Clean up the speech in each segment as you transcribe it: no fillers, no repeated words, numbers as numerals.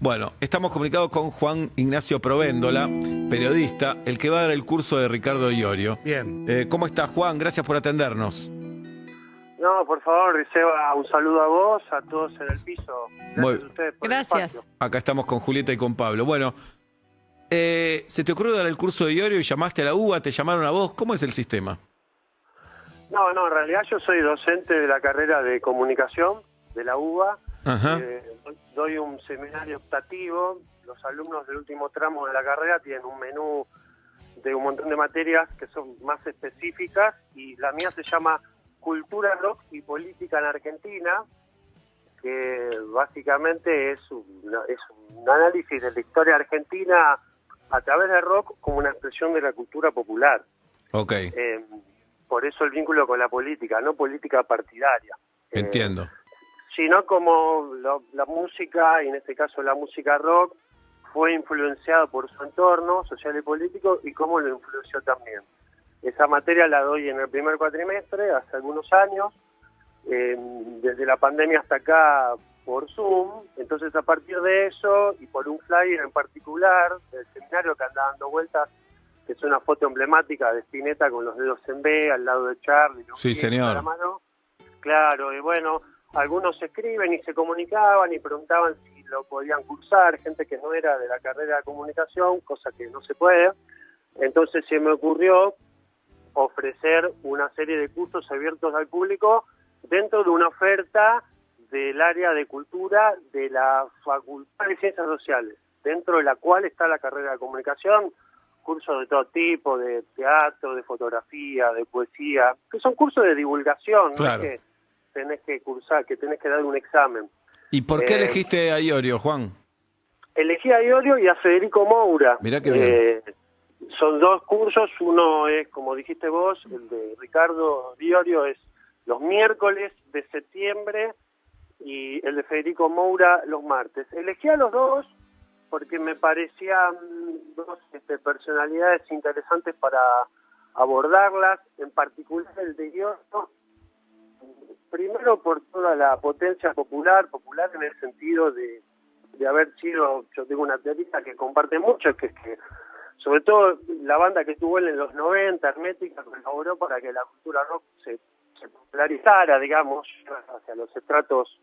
Bueno, estamos comunicados con Juan Ignacio Provéndola, periodista, el que va a dar el curso de Ricardo Iorio. Bien. ¿Cómo está, Juan? Gracias por atendernos. No, por favor, Seba, un saludo a vos, a todos en el piso. Gracias a ustedes por el espacio. Acá estamos con Julieta y con Pablo. Bueno, ¿se te ocurrió dar el curso de Iorio y llamaste a la UBA, te llamaron a vos? ¿Cómo es el sistema? No, en realidad yo soy docente de la carrera de comunicación de la UBA. Ajá. Doy un seminario optativo. Los alumnos del último tramo de la carrera tienen un menú de un montón de materias que son más específicas y la mía se llama Cultura, Rock y Política en Argentina, que básicamente es un análisis de la historia argentina a través del rock como una expresión de la cultura popular. Ok. Por eso el vínculo con la política, no política partidaria. Entiendo. Sino como la música, y en este caso la música rock, fue influenciada por su entorno social y político y cómo lo influenció también. Esa materia la doy en el primer cuatrimestre, hace algunos años, desde la pandemia hasta acá por Zoom. Entonces, a partir de eso, y por un flyer en particular, del seminario que anda dando vueltas, que es una foto emblemática de Spinetta con los dedos en B, al lado de Charlie. Sí, señor. La mano. Claro, y bueno, algunos se escriben y se comunicaban y preguntaban si lo podían cursar, gente que no era de la carrera de comunicación, cosa que no se puede. Entonces se me ocurrió ofrecer una serie de cursos abiertos al público dentro de una oferta del área de cultura de la Facultad de Ciencias Sociales, dentro de la cual está la carrera de comunicación, cursos de todo tipo, de teatro, de fotografía, de poesía, que son cursos de divulgación, claro. No es que tenés que cursar, que tenés que dar un examen. ¿Y por qué elegiste a Iorio, Juan? Elegí a Iorio y a Federico Moura. Mirá qué bien. Son dos cursos, uno es, como dijiste vos, el de Ricardo Iorio es los miércoles de septiembre y el de Federico Moura los martes. Elegí a los dos porque me parecían dos personalidades interesantes para abordarlas, en particular el de Iorio, primero por toda la potencia popular en el sentido de haber sido, yo tengo una teoría que comparte mucho, que es que sobre todo la banda que tuvo él en los 90, Hermética, colaboró para que la cultura rock se popularizara, digamos, hacia los estratos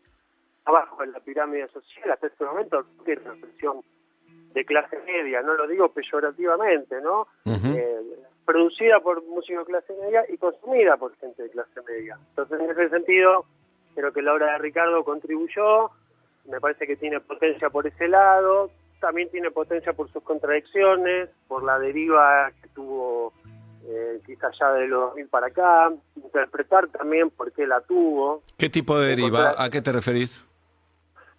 abajo en la pirámide social. Hasta ese momento que era una expresión de clase media, no lo digo peyorativamente, ¿no? Producida por músicos de clase media y consumida por gente de clase media. Entonces, en ese sentido, creo que la obra de Ricardo contribuyó, me parece que tiene potencia por ese lado, también tiene potencia por sus contradicciones, por la deriva que tuvo quizás ya de los 2000 para acá, interpretar también por qué la tuvo. ¿Qué tipo de deriva? ¿A qué te referís?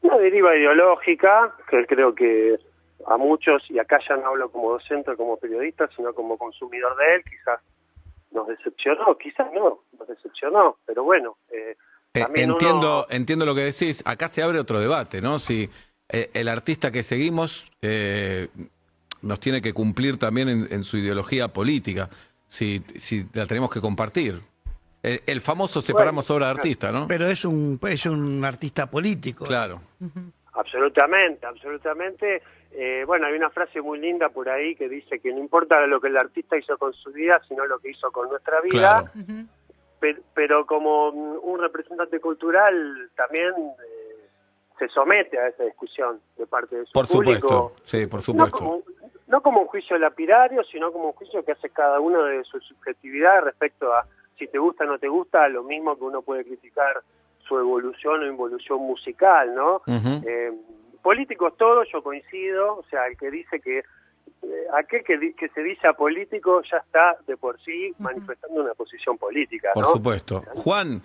Una deriva ideológica, que creo que a muchos, y acá ya no hablo como docente o como periodista, sino como consumidor de él, quizás nos decepcionó, quizás no, nos decepcionó, pero bueno. También entiendo lo que decís. Acá se abre otro debate, ¿no? Si el artista que seguimos nos tiene que cumplir también en su ideología política, si la tenemos que compartir. El famoso separamos obra de artista, ¿no? Pero es un artista político. Claro. Absolutamente. Bueno, hay una frase muy linda por ahí que dice que no importa lo que el artista hizo con su vida, sino lo que hizo con nuestra vida. Claro. Pero como un representante cultural también se somete a esa discusión de parte de su público. Por supuesto, sí, por supuesto. No como un juicio lapidario, sino como un juicio que hace cada uno de su subjetividad respecto a si te gusta o no te gusta, lo mismo que uno puede criticar su evolución o involución musical, ¿no? Políticos todos, yo coincido, o sea, el que dice que aquel que se dice apolítico ya está de por sí manifestando una posición política, ¿no? Por supuesto. Juan.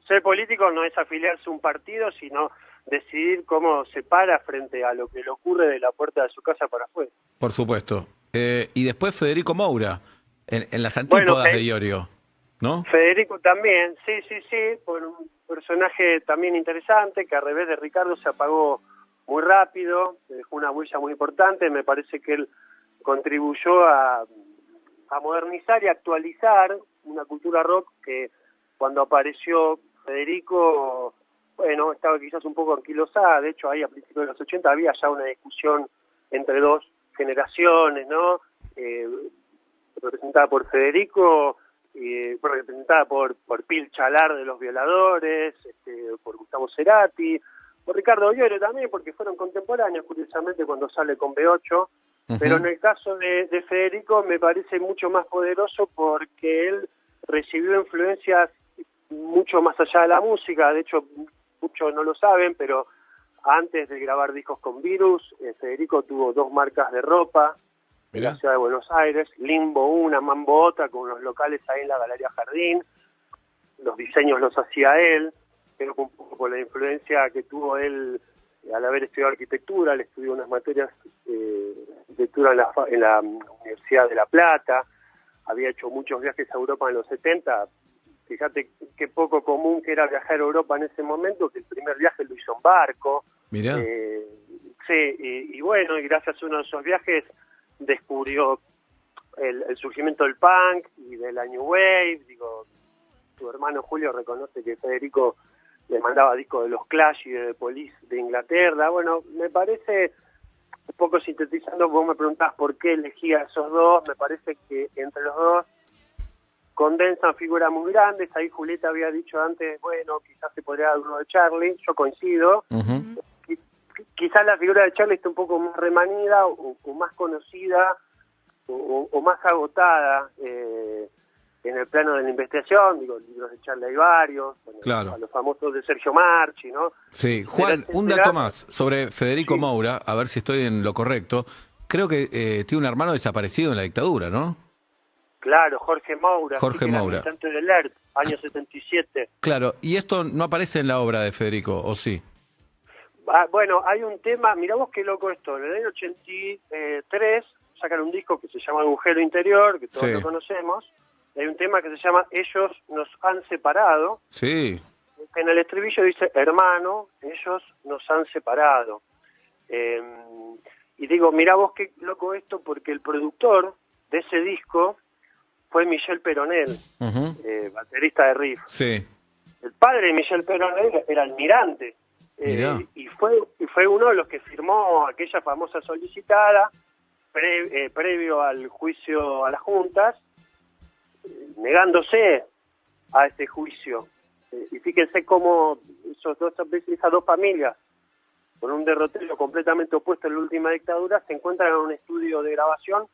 Ser político no es afiliarse a un partido, sino decidir cómo se para frente a lo que le ocurre de la puerta de su casa para afuera. Por supuesto. Y después Federico Moura, en las antípodas de Iorio, ¿no? Federico también, sí, por un personaje también interesante, que al revés de Ricardo se apagó muy rápido, dejó una huella muy importante. Me parece que él contribuyó a modernizar y actualizar una cultura rock que cuando apareció Federico bueno, estaba quizás un poco anquilosada. De hecho, ahí a principios de los 80 había ya una discusión entre dos generaciones, ¿no? Representada por Federico, representada por Pil Chalar de Los Violadores, por Gustavo Cerati, por Ricardo Iorio también, porque fueron contemporáneos, curiosamente, cuando sale con B8. Pero en el caso de Federico me parece mucho más poderoso porque él recibió influencias mucho más allá de la música. De hecho, muchos no lo saben, pero antes de grabar discos con Virus, Federico tuvo 2 marcas de ropa en la ciudad de Buenos Aires, Limbo una, Mambo otra, con unos locales ahí en la Galería Jardín. Los diseños los hacía él, pero un poco por la influencia que tuvo él al haber estudiado arquitectura. Él estudió unas materias de arquitectura en la Universidad de La Plata, había hecho muchos viajes a Europa en los 70. Fíjate qué poco común que era viajar a Europa en ese momento, que el primer viaje lo hizo en barco. Mirá. Sí, y bueno, y gracias a uno de esos viajes descubrió el surgimiento del punk y de la New Wave. Digo, tu hermano Julio reconoce que Federico le mandaba discos de los Clash y de The Police de Inglaterra. Bueno, me parece, un poco sintetizando, vos me preguntás por qué elegía esos dos, me parece que entre los dos condensan figuras muy grandes. Ahí Julieta había dicho antes, bueno, quizás se podría dar uno de Charlie, yo coincido. Quizás la figura de Charlie está un poco más remanida o más conocida o más agotada en el plano de la investigación. Digo, libros de Charlie hay varios, bueno, claro, a los famosos de Sergio Marchi, ¿no? Sí, Juan, un dato más sobre Federico Moura, a ver si estoy en lo correcto. Creo que tiene un hermano desaparecido en la dictadura, ¿no? Claro, Jorge Moura. Jorge sí, Moura. Militante del ERT, año 77. Claro, y esto no aparece en la obra de Federico, ¿o sí? Bueno, hay un tema, mirá vos qué loco esto, en el año 83 sacan un disco que se llama Agujero Interior, que todos lo conocemos. Hay un tema que se llama Ellos nos han separado. Sí. Que en el estribillo dice, hermano, ellos nos han separado. Y digo, mirá vos qué loco esto, porque el productor de ese disco fue Michel Peronel, baterista de Riff. Sí. El padre de Michel Peronel era almirante. Y fue uno de los que firmó aquella famosa solicitada previo al juicio a las juntas, negándose a ese juicio. Y fíjense cómo esas dos familias, con un derrotero completamente opuesto en la última dictadura, se encuentran en un estudio de grabación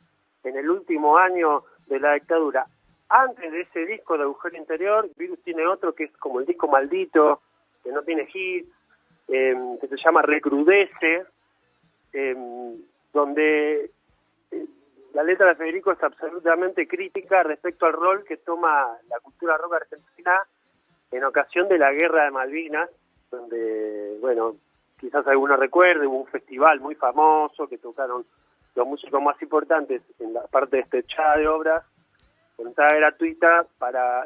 en el último año de la dictadura. Antes de ese disco de Agujero Interior, Virus tiene otro que es como el disco maldito, que no tiene hits, que se llama Recrudece, donde la letra de Federico es absolutamente crítica respecto al rol que toma la cultura rock argentina en ocasión de la Guerra de Malvinas, donde, bueno, quizás alguno recuerde, hubo un festival muy famoso que tocaron los músicos más importantes en la parte de techada de obras, con entrada gratuita para...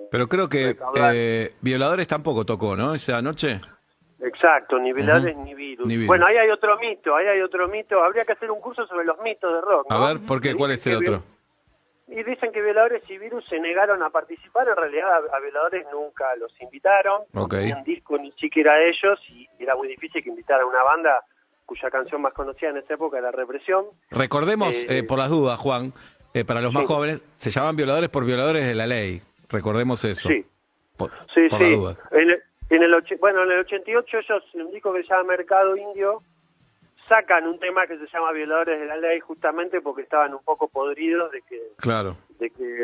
Pero creo que Violadores tampoco tocó, ¿no? Esa noche. Exacto, ni Violadores ni Virus. Bueno, ahí hay otro mito, habría que hacer un curso sobre los mitos de rock, ¿no? A ver, ¿por qué? ¿Cuál es el otro? Y dicen que Violadores y Virus se negaron a participar. En realidad a Violadores nunca los invitaron, no tenían disco ni siquiera ellos, y era muy difícil que invitaran a una banda cuya canción más conocida en esa época era Represión. Recordemos, por las dudas, Juan, para los más jóvenes, se llaman Violadores por violadores de la ley. Recordemos eso. Sí, por la duda. En el 88 ellos, en un disco que se llama Mercado Indio, sacan un tema que se llama Violadores de la Ley, justamente porque estaban un poco podridos de que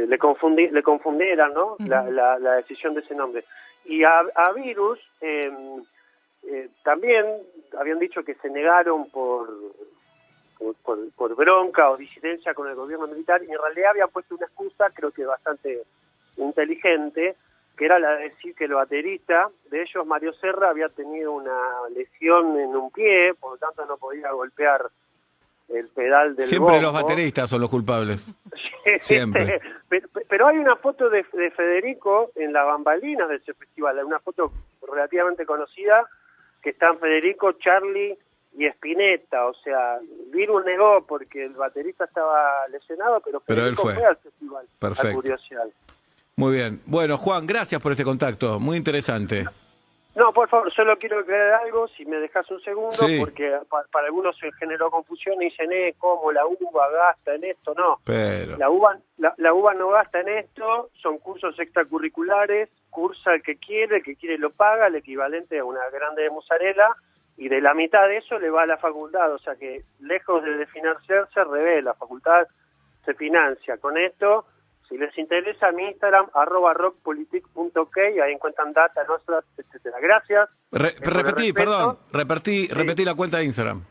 le confundieran, ¿no? La decisión de ese nombre. Y a Virus también habían dicho que se negaron por bronca o disidencia con el gobierno militar, y en realidad habían puesto una excusa, creo que bastante inteligente, que era la de decir que el baterista de ellos, Mario Serra, había tenido una lesión en un pie, por lo tanto no podía golpear el pedal del Siempre bombo. Los bateristas son los culpables. Siempre. Pero hay una foto de Federico en las bambalinas de ese festival, hay una foto relativamente conocida, que están Federico, Charlie y Spinetta. O sea, Virus negó porque el baterista estaba lesionado, pero Federico él fue al festival. Perfecto. A curiosidad. Muy bien. Bueno, Juan, gracias por este contacto. Muy interesante. No, por favor, solo quiero aclarar algo, si me dejas un segundo, Sí. porque para algunos se generó confusión y dicen, ¿cómo la UBA gasta en esto? No, Pero... la UBA no gasta en esto, son cursos extracurriculares, cursa el que quiere lo paga, el equivalente a una grande de mozzarella, y de la mitad de eso le va a la facultad, o sea que lejos de financiarse, revés, la facultad se financia con esto. Si les interesa, mi Instagram, @rockpolitik.ok, ahí encuentran data nuestras, etcétera. Gracias. Repetí, perdón, repetí la cuenta de Instagram.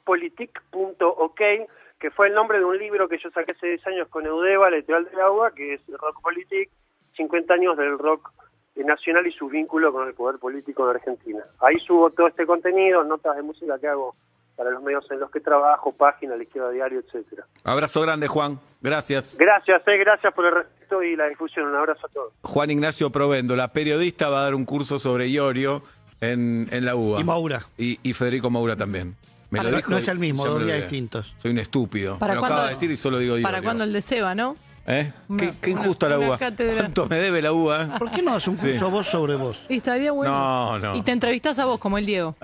@rockpolitik.ok, que fue el nombre de un libro que yo saqué hace 10 años con Eudeva, la editorial del Agua, que es Rockpolitik, 50 años del rock nacional y su vínculo con el poder político de Argentina. Ahí subo todo este contenido, notas de música que hago para los medios en los que trabajo, página, La Izquierda Diario, etcétera. Abrazo grande, Juan. Gracias. Gracias por el respeto y la difusión. Un abrazo a todos. Juan Ignacio Provendo, la periodista, va a dar un curso sobre Iorio en la UBA. Y Moura. Y Federico Moura también. Me lo dijo No y es el mismo, ya me dos lo días olvidé. distintos. Soy un estúpido. ¿Para Me lo cuándo- acaba de decir y solo digo Iorio. ¿Para cuándo el de Seba, no? ¿Eh? Una- Qué injusta una la UBA. cátedra. ¿Cuánto me debe la UBA? ¿Por qué no das un curso vos sobre vos? Y estaría bueno. No. Y te entrevistás a vos, como el Diego.